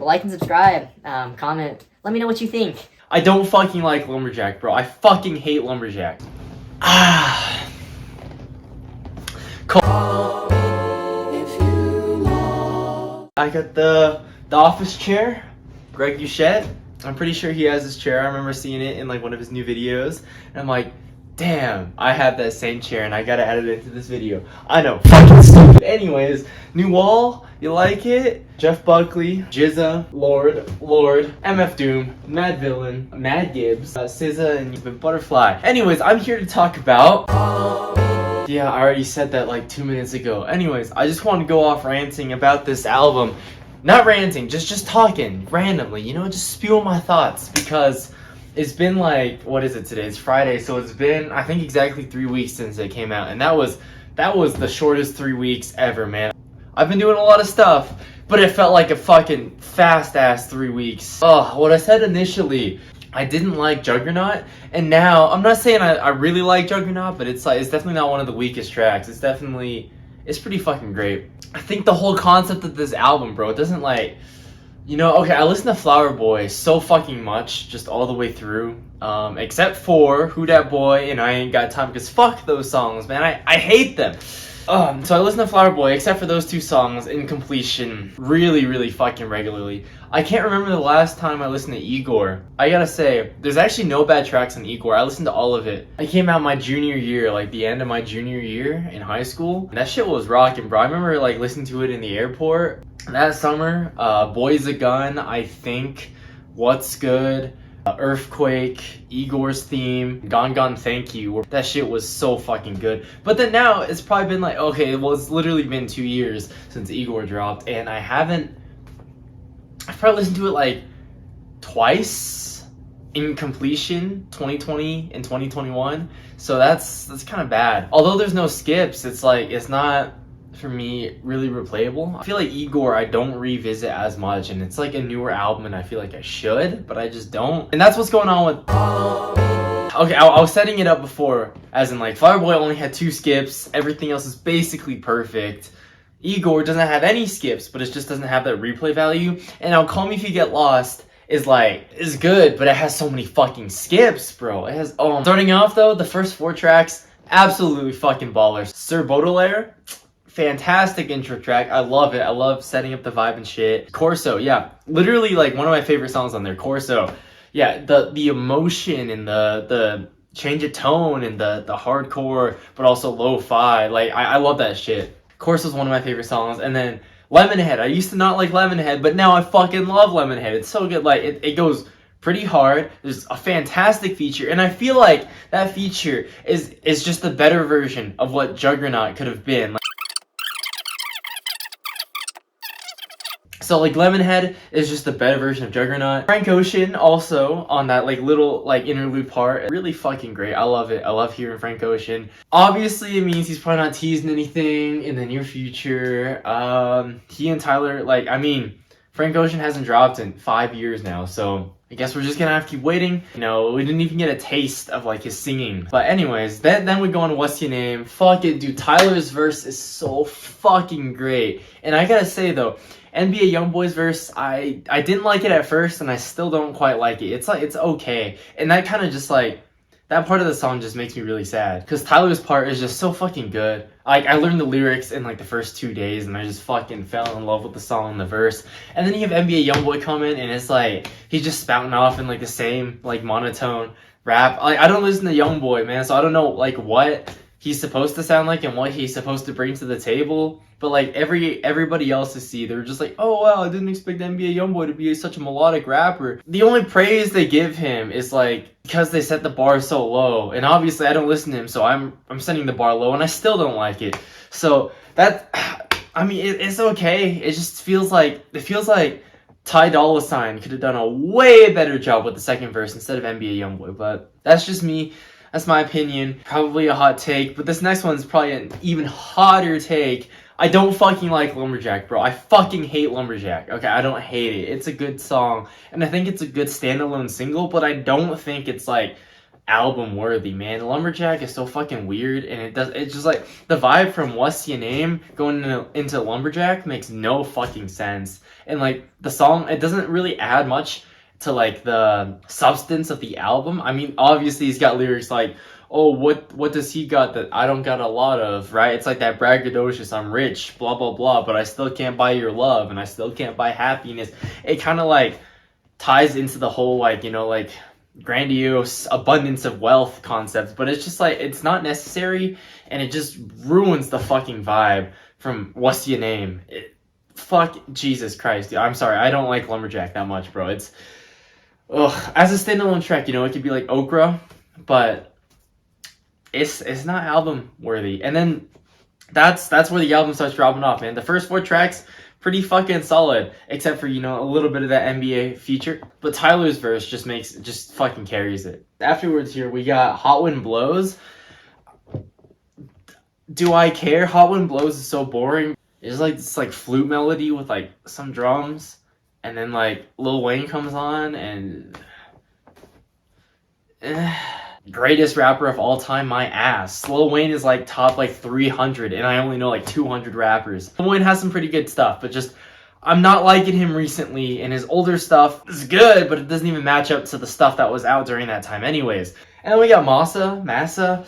Like and subscribe, comment, let me know what you think. I don't fucking like Lumberjack, bro. I fucking hate Lumberjack. I got the office chair, Greg Duchette. I'm pretty sure he has his chair. I remember seeing it in like one of his new videos. And I'm like, damn, I have that same chair and I gotta add it into this video. I know, fucking stupid. Anyways, new wall, you like it? Jeff Buckley, Jizza, Lord, MF Doom, Mad Villain, Mad Gibbs, SZA, and Butterfly. Anyways, I'm here to talk about... Yeah, I already said that like 2 minutes ago. Anyways, I just want to go off ranting about this album. Not ranting, just talking randomly, you know, just spewing my thoughts, because it's been like, what is it today? It's Friday, so it's been, I think, exactly 3 weeks since it came out, and that was the shortest 3 weeks ever, man. I've been doing a lot of stuff, but it felt like a fucking fast-ass 3 weeks. Oh, what I said initially, I didn't like Juggernaut, and now, I'm not saying I really like Juggernaut, but it's definitely not one of the weakest tracks. It's pretty fucking great. I think the whole concept of this album, bro, it doesn't like, you know, okay, I listen to Flower Boy so fucking much, just all the way through, except for Who Dat Boy and I Ain't Got Time, because fuck those songs, man, I hate them. So I listen to Flower Boy, except for those two songs, in completion, really fucking regularly. I can't remember the last time I listened to Igor. I gotta say, there's actually no bad tracks on Igor. I listened to all of it. I came out my junior year, like the end of my junior year in high school. That shit was rocking, bro. I remember like listening to it in the airport that summer. Boy's a Gun, I think, What's Good, Earthquake, Igor's theme, Gone Gone Thank You. That shit was so fucking good. But then now it's probably been like, okay, well, it's literally been 2 years since Igor dropped, and I've probably listened to it like twice in completion, 2020 and 2021. So that's kind of bad. Although there's no skips, it's like, it's not, for me, really replayable. I feel like Igor I don't revisit as much, and it's like a newer album and I feel like I should, but I just don't. And that's what's going on with... Okay, I was setting it up before, as in like Flower Boy only had 2 skips, everything else is basically perfect. Igor doesn't have any skips, but it just doesn't have that replay value. And now Call Me If You Get Lost is good, but it has so many fucking skips, bro. It has, Starting off though, the first 4 tracks, absolutely fucking ballers. Sir Baudelaire, fantastic intro track. I love it. I love setting up the vibe and shit. Corso, yeah, literally like one of my favorite songs on there. Corso, yeah, the emotion and the change of tone and the hardcore, but also lo-fi. Like I love that shit. Corso is one of my favorite songs. And then Lemonhead. I used to not like Lemonhead, but now I fucking love Lemonhead. It's so good. Like it goes pretty hard. There's a fantastic feature, and I feel like that feature is just the better version of what Juggernaut could have been. So like Lemonhead is just the better version of Juggernaut. Frank Ocean also on that like little like interlude part, really fucking great. I love it. I love hearing Frank Ocean. Obviously it means he's probably not teasing anything in the near future. He and Tyler, like, I mean, Frank Ocean hasn't dropped in 5 years now, so I guess we're just gonna have to keep waiting. You know, we didn't even get a taste of like his singing. But anyways, then we go on to What's Your Name. Fuck it, dude. Tyler's verse is so fucking great. And I gotta say though, NBA Youngboy's verse, I didn't like it at first, and I still don't quite like it. It's like, it's okay. And that kind of just like, that part of the song just makes me really sad, because Tyler's part is just so fucking good. Like, I learned the lyrics in like the first 2 days, and I just fucking fell in love with the song and the verse. And then you have NBA Youngboy come in, and it's like, he's just spouting off in like the same like monotone rap. Like, I don't listen to Youngboy, man, so I don't know like what he's supposed to sound like and what he's supposed to bring to the table. But like everybody else to see, they're just like, oh wow, I didn't expect NBA Youngboy to be such a melodic rapper. The only praise they give him is like because they set the bar so low. And obviously I don't listen to him, so I'm setting the bar low, and I still don't like it. So that, I mean, it's okay. It just feels like Ty Dolla $ign could have done a way better job with the second verse instead of NBA Youngboy. But that's just me. That's my opinion. Probably a hot take, but this next one's probably an even hotter take. I don't fucking like Lumberjack, bro. I fucking hate Lumberjack. Okay, I don't hate it. It's a good song, and I think it's a good standalone single, but I don't think it's like album worthy, man. Lumberjack is so fucking weird, and it's just like the vibe from What's Your Name going into Lumberjack makes no fucking sense. And like the song, it doesn't really add much to like the substance of the album. I mean, obviously he's got lyrics like, oh, what does he got that I don't got a lot of, right? It's like that braggadocious, I'm rich, blah blah blah, but I still can't buy your love, and I still can't buy happiness. It kind of like ties into the whole like, you know, like grandiose abundance of wealth concept, but it's just like it's not necessary, and it just ruins the fucking vibe from What's Your Name. Fuck Jesus Christ, dude. I'm sorry, I don't like Lumberjack that much, bro. It's as a standalone track, you know, it could be like Okra, but it's not album worthy. And then that's where the album starts dropping off, man. The first 4 tracks pretty fucking solid, except for, you know, a little bit of that NBA feature. But Tyler's verse just fucking carries it. Afterwards here, we got Hot Wind Blows. Do I care? Hot Wind Blows is so boring. It's like this like flute melody with like some drums, and then like Lil Wayne comes on, and greatest rapper of all time, my ass. Lil Wayne is like top like 300, and I only know like 200 rappers. Lil Wayne has some pretty good stuff, but just I'm not liking him recently, and his older stuff is good, but it doesn't even match up to the stuff that was out during that time anyways. And then we got Massa.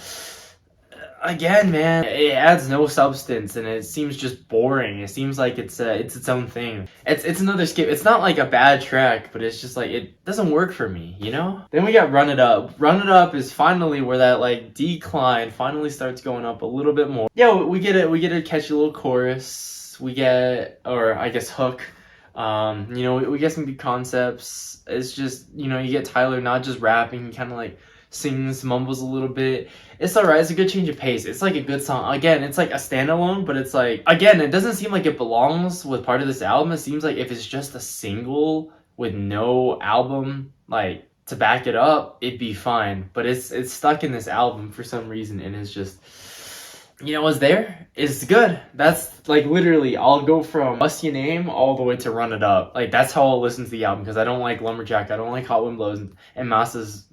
Again, man, it adds no substance, and it seems just boring. It seems like it's its own thing. It's another skip. It's not like a bad track, but it's just like it doesn't work for me, you know? Then we got Run It Up. Run It Up is finally where that like decline finally starts going up a little bit more. Yeah, we get it. We get a catchy little chorus. We get, or I guess hook. You know, we get some good concepts. It's just, you know, you get Tyler not just rapping, he kind of like sings, mumbles a little bit. It's alright, it's a good change of pace. It's like a good song. Again, it's like a standalone, but it's like, again, it doesn't seem like it belongs with part of this album. It seems like if it's just a single with no album, like, to back it up, it'd be fine. But it's stuck in this album for some reason, and it's just, you know what's there? It's good. That's like literally, I'll go from What's Your Name all the way to Run It Up. Like that's how I'll listen to the album, because I don't like Lumberjack, I don't like Hot Wind Blows, and Massa's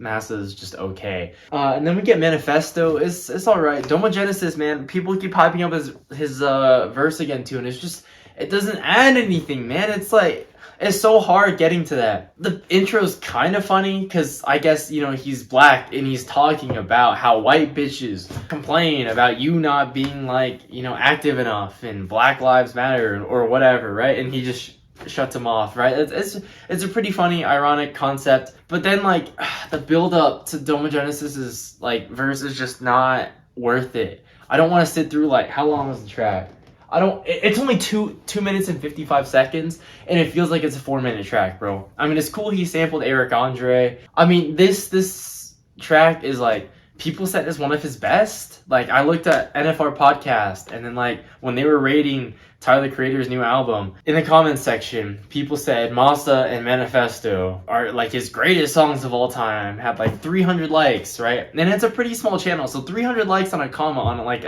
just okay. And then we get Manifesto. It's all right. Domo Genesis, man. People keep hyping up his verse again too, and it's just it doesn't add anything, man. It's like it's so hard getting to that. The intro's kind of funny because I guess, you know, he's black and he's talking about how white bitches complain about you not being like, you know, active enough and Black Lives Matter or whatever, right? And he just shuts him off, right? It's a pretty funny, ironic concept. But then like the build up to Domo Genesis's like verse is just not worth it. I don't want to sit through like, how long was the track? It's only 2 minutes and 55 seconds, and it feels like it's a 4-minute track, bro. I mean, it's cool he sampled Eric Andre. I mean, this track is like, people said it's one of his best. Like, I looked at NFR podcast, and then like, when they were rating Tyler the Creator's new album, in the comments section, people said Massa and Manifesto are like his greatest songs of all time, had like 300 likes, right? And it's a pretty small channel, so 300 likes on a comment on like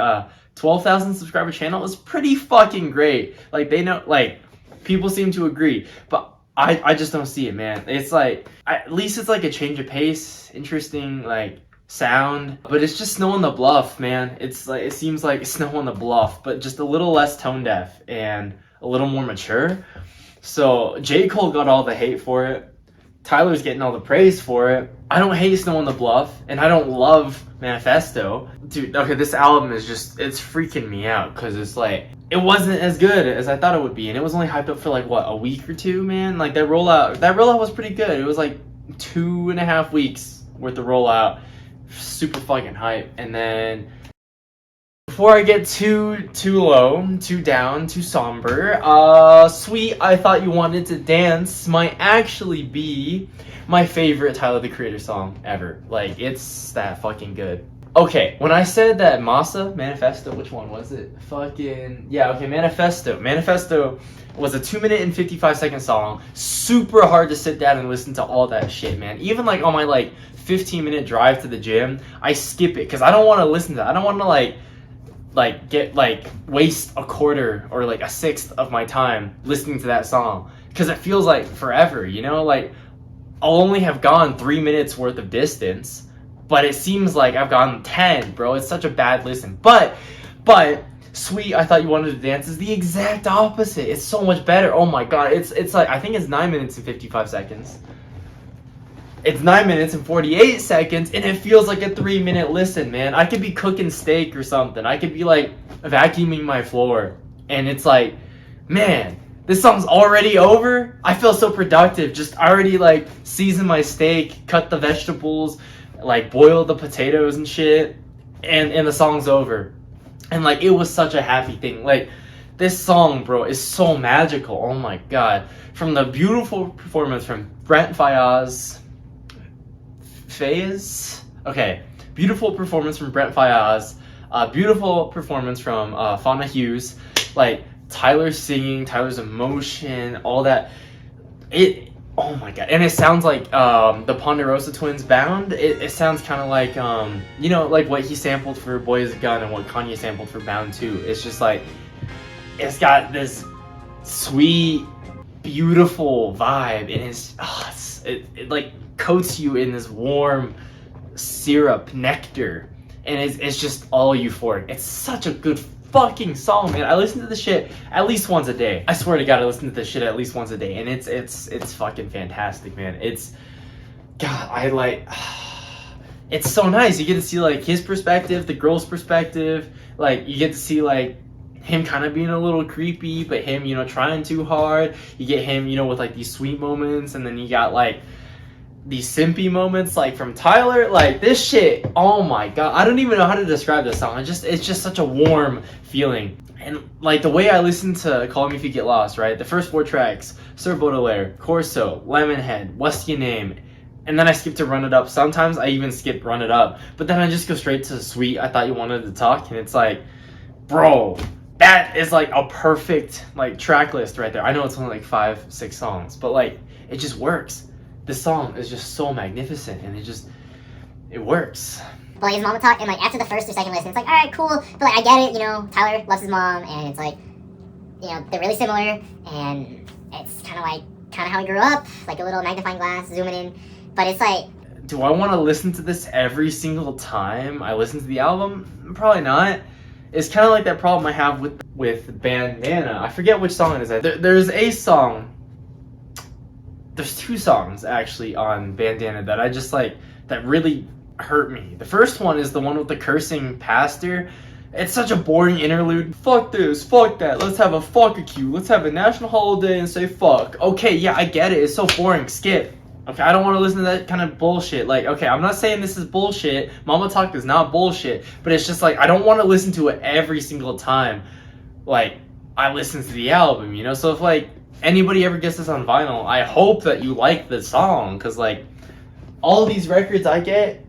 12,000 subscriber channel is pretty fucking great. Like, they know, like, people seem to agree, but I just don't see it, man. It's like, at least it's like a change of pace, interesting, like, sound, but it's just Snow on the Bluff, man. It's like, it seems like Snow on the Bluff, but just a little less tone deaf and a little more mature. So J. Cole got all the hate for it. Tyler's getting all the praise for it. I don't hate Snow on the Bluff, and I don't love Manifesto. Dude, okay, this album is just, it's freaking me out, because it's like, it wasn't as good as I thought it would be, and it was only hyped up for like, what, a week or two, man? Like, that rollout was pretty good. It was like 2.5 weeks worth of rollout. Super fucking hype. And then, before I get too low, too down, too somber, Sweet I Thought You Wanted to Dance might actually be my favorite Tyler the Creator song ever. Like, it's that fucking good. Okay, when I said that Manifesto, which one was it? Manifesto. Manifesto was a 2-minute and 55-second song. Super hard to sit down and listen to all that shit, man. Even like on my like 15-minute drive to the gym, I skip it because I don't want to listen to that. I don't want to waste a quarter or like a sixth of my time listening to that song, because it feels like forever, you know? Like, I'll only have gone 3 minutes worth of distance, but it seems like I've gotten 10, bro. It's such a bad listen. But Sweet, I Thought You Wanted to Dance is the exact opposite. It's so much better. Oh my god, it's like, I think it's 9 minutes and 55 seconds. It's 9 minutes and 48 seconds, and it feels like a 3-minute listen, man. I could be cooking steak or something. I could be like vacuuming my floor, and it's like, man, this song's already over. I feel so productive. Just already like season my steak, cut the vegetables, like boil the potatoes and shit, and the song's over. And like, it was such a happy thing. Like, this song, bro, is so magical. Oh my god. From the beautiful performance from Brent Faiyaz. Okay. Beautiful performance from Brent Faiyaz. Beautiful performance from Fauna Hughes. Like, Tyler singing, Tyler's emotion, all that. Oh my god. And it sounds like the Ponderosa Twins Bound. It sounds kind of like, you know, like what he sampled for Boy Is a Gun and what Kanye sampled for Bound 2. It's just like, it's got this sweet, beautiful vibe, and it like coats you in this warm syrup nectar, and it's just all euphoric. It's such a good fucking song, man. I listen to this shit at least once a day. I swear to god, I listen to this shit at least once a day, and it's fucking fantastic, man. It's it's so nice. You get to see like his perspective, the girl's perspective. Like, you get to see like him kind of being a little creepy, but him, you know, trying too hard. You get him, you know, with like these sweet moments, and then you got like these simpy moments like from Tyler. Like, this shit, oh my god, I don't even know how to describe this song. It's just such a warm feeling. And like, the way I listen to Call Me If You Get Lost, right, the first 4 tracks, Sir Baudelaire, Corso, Lemonhead, What's Your Name, and then I skip to Run It Up. Sometimes I even skip Run It Up, but then I just go straight to Sweet, I Thought You Wanted to Talk, and it's like, bro, that is like a perfect like track list right there. I know it's only like 5-6 songs, but like, it just works. This song is just so magnificent, and it works. But like, his mama talk, and like after the first or second listen, it's like, all right, cool. But like, I get it, you know, Tyler loves his mom, and it's like, you know, they're really similar, and it's kind of how he grew up, like a little magnifying glass zooming in. But it's like, do I want to listen to this every single time I listen to the album? Probably not. It's kind of like that problem I have with Bandana. I forget which song it is. There's a song. There's 2 songs actually on Bandana that I just like, that really hurt me. The first one is the one with the cursing pastor. It's such a boring interlude. Fuck this, fuck that, let's have a fuck-a-cue, let's have a national holiday and say fuck. Okay, yeah, I get it, it's so boring, skip. Okay, I don't want to listen to that kind of bullshit. Like, okay, I'm not saying this is bullshit. Mama Talk is not bullshit, but it's just like, I don't want to listen to it every single time like I listen to the album, you know? So if like anybody ever gets this on vinyl, I hope that you like the song, because like, all these records I get,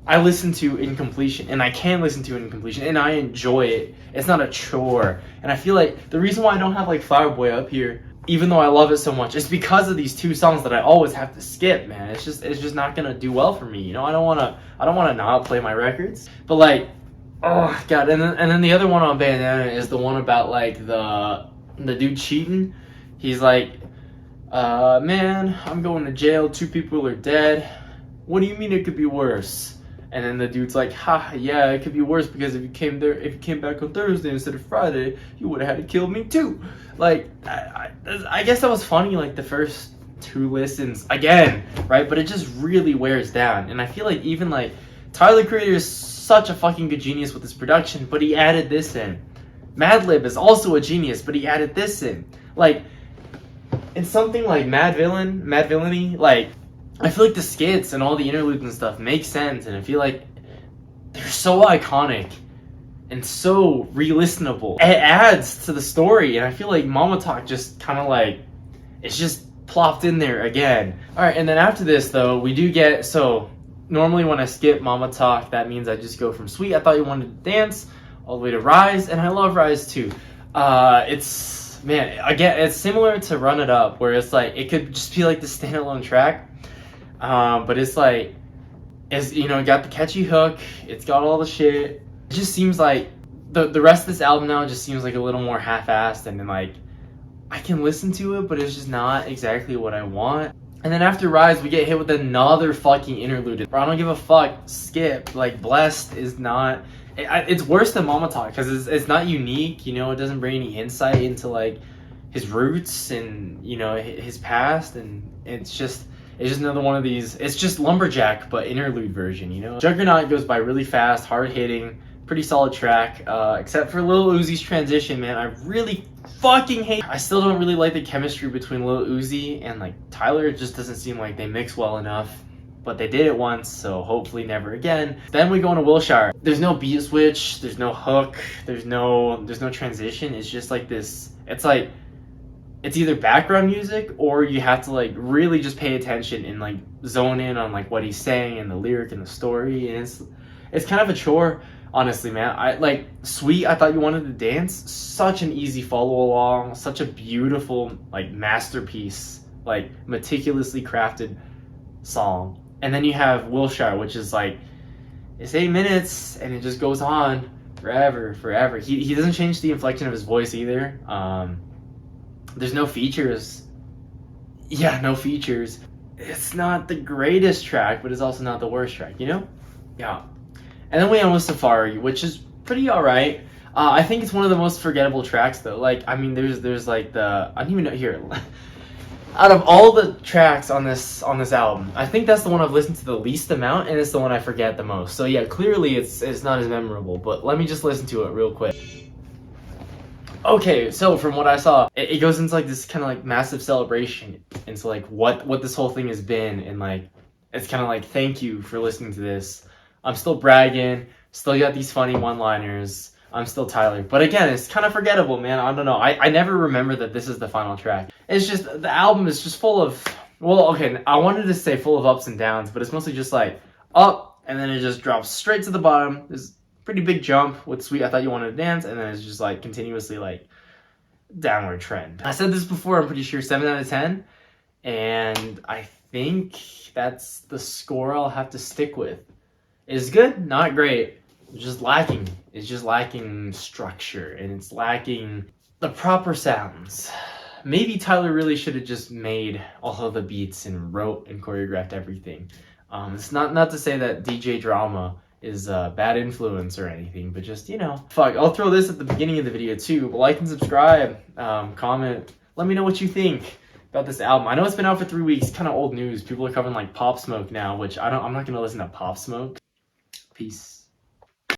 I listen to in completion, and I can listen to it in completion, and I enjoy it. It's not a chore. And I feel like the reason why I don't have like Fireboy up here, even though I love it so much, is because of these 2 songs that I always have to skip, man. It's just not gonna do well for me, you know? I don't wanna not play my records. But like, oh god, and then the other one on Bandana is the one about like the dude cheating. He's like, man, I'm going to jail, 2 people are dead. What do you mean it could be worse? And then the dude's like, ha, yeah, it could be worse, because if you came back on Thursday instead of Friday, you would have had to kill me too. Like, I guess that was funny like the first 2 listens again, right? But it just really wears down. And I feel like even like Tyler Creator is such a fucking good genius with his production, but he added this in. Madlib is also a genius, but he added this in. Like, in something like Mad Villainy, like, I feel like the skits and all the interludes and stuff make sense, and I feel like they're so iconic and so re-listenable. It adds to the story, and I feel like Mama Talk just kind of like, it's just plopped in there again. Alright, and then after this though, we do get, so normally when I skip Mama Talk, that means I just go from Sweet, I Thought You Wanted to Dance, all the way to Rise, and I love Rise too. Man, again, it's similar to Run It Up, where it's like, it could just be like the standalone track, but it's like, you know, it got the catchy hook, it's got all the shit. It just seems like the rest of this album now just seems like a little more half-assed, and then like, I can listen to it, but it's just not exactly what I want. And then after Rise, we get hit with another fucking interlude. Bro, I don't give a fuck. Skip. Like, Blessed is not... It's worse than Mama Talk because it's not unique, you know? It doesn't bring any insight into, like, his roots and, you know, his past. And it's just another one of these... It's just Lumberjack, but interlude version, you know? Juggernaut goes by really fast, hard-hitting, pretty solid track. Except for Lil Uzi's transition, man. I really fucking hate... I still don't really like the chemistry between Lil Uzi and, like, Tyler. It just doesn't seem like they mix well enough. But they did it once, so hopefully never again. Then we go into Wilshire. There's no beat switch, there's no hook, there's no transition. It's just like this... It's like... It's either background music or you have to, like, really just pay attention and, like, zone in on, like, what he's saying and the lyric and the story. And it's kind of a chore. Honestly, man, I like Sweet. I Thought You Wanted to Dance. Such an easy follow along. Such a beautiful, like, masterpiece, like, meticulously crafted song. And then you have Wilshire, which is like, it's 8 minutes and it just goes on forever. He doesn't change the inflection of his voice either. There's no features. Yeah, no features. It's not the greatest track, but it's also not the worst track, you know? Yeah. And then we end with Safari, which is pretty alright. I think it's one of the most forgettable tracks, though. Like, I mean, there's like the... I don't even know... Here. Out of all the tracks on this album, I think that's the one I've listened to the least amount, and it's the one I forget the most. So yeah, clearly it's not as memorable, but let me just listen to it real quick. Okay, so from what I saw, it goes into like this kind of like massive celebration into like what this whole thing has been, and like it's kind of like, thank you for listening to this. I'm still bragging, still got these funny one-liners. I'm still Tyler. But again, it's kind of forgettable, man. I don't know. I never remember that this is the final track. It's just, the album is just full of, well, okay, I wanted to say full of ups and downs, but it's mostly just like up, and then it just drops straight to the bottom. There's a pretty big jump with Sweet I Thought You Wanted to Dance, and then it's just like continuously like downward trend. I said this before, I'm pretty sure 7 out of 10, and I think that's the score I'll have to stick with. It's good, not great. It's just lacking. It's just lacking structure, and it's lacking the proper sounds. Maybe Tyler really should have just made all of the beats and wrote and choreographed everything. It's not to say that DJ Drama is a bad influence or anything, but just, you know, fuck. I'll throw this at the beginning of the video too. Like and subscribe, comment. Let me know what you think about this album. I know it's been out for 3 weeks. Kind of old news. People are covering like Pop Smoke now, which I'm not gonna listen to Pop Smoke. Peace.